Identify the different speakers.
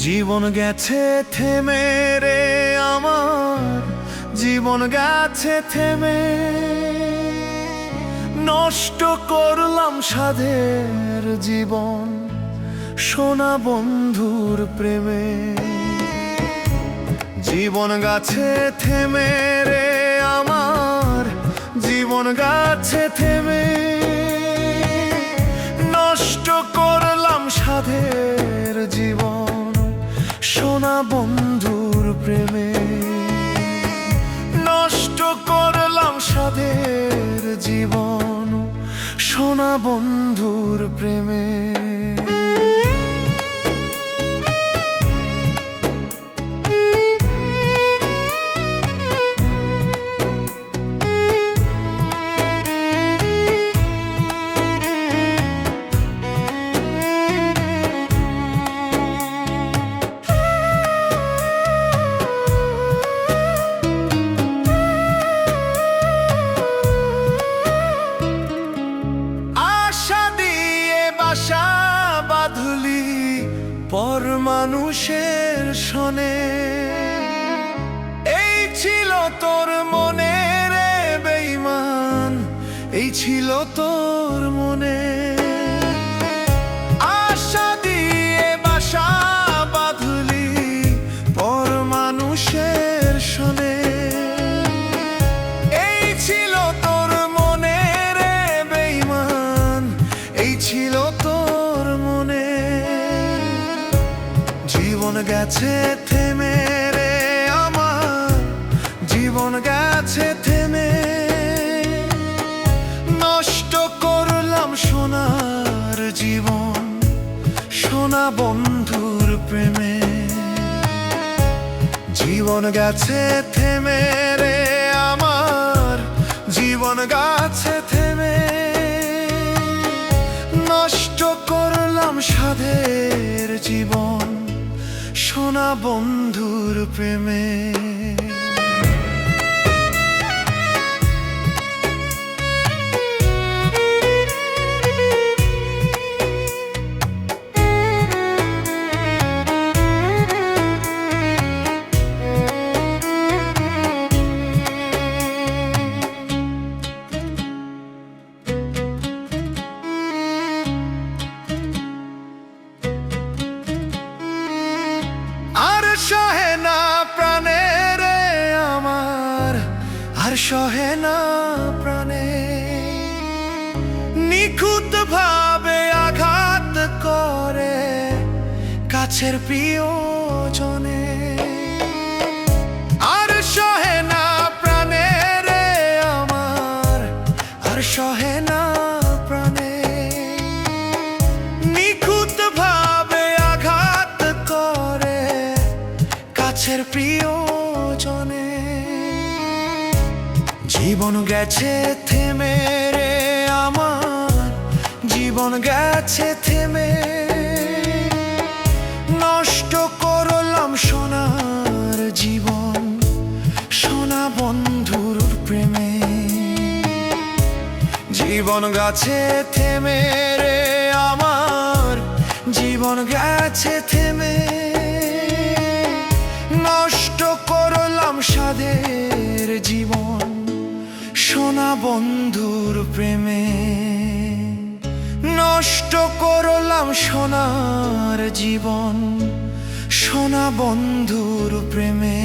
Speaker 1: জীবন গেছে থেমে রে আমার, জীবন গেছে থেমে। নষ্ট করলাম সাধের জীবন সোনা বন্ধুর প্রেমে। জীবন গাছে থেমে রে আমার, জীবন গাছে থেমে। নষ্ট করলাম সাধের জীবন সোনা বন্ধুর প্রেমে। নষ্ট করলাম সাধের জীবন সোনা বন্ধুর প্রেমে। আশা বাঁধলি পর মানুষের শনে, এই ছিল তোর মনে রে বেঈমান, এই ছিল তোর মনে। আশা দিয়ে বাসা বাঁধলি পর মানুষের শনে, এই ছিল তোর মনে রে বেঈমান, এই ছিল তোর মনে। জীবন গেছে থেমে রে আমার, জীবন গেছে থেমে। নষ্ট করলাম সোনার জীবন সোনা বন্ধুর প্রেমে। জীবন গেছে থেমে রে আমার, জীবন গেছে থেমে। নষ্ট করলাম সাধের জীবন সোনা বন্ধুর প্রেমে। আর সহে না প্রাণে রে আমার, আর সহে না প্রাণে। নিখুঁত ভাবে আঘাত করে কাছের প্রিয়জনে। আর সহে না প্রাণে রে আমার, আর সহে না প্রাণে। নিখুঁত ভাবে আঘাত করে কাছের প্রিয়জনে। জীবন গেছে থেমে রে আমার, জীবন গেছে থেমে। নষ্ট করলাম সোনার জীবন সোনা বন্ধুর প্রেমে। জীবন গেছে থেমে রে আমার, জীবন গেছে থেমে। নষ্ট করলাম সাধের জীবন সোনা বন্ধুর প্রেমে। নষ্ট করলাম সোনার জীবন সোনা বন্ধুর প্রেমে।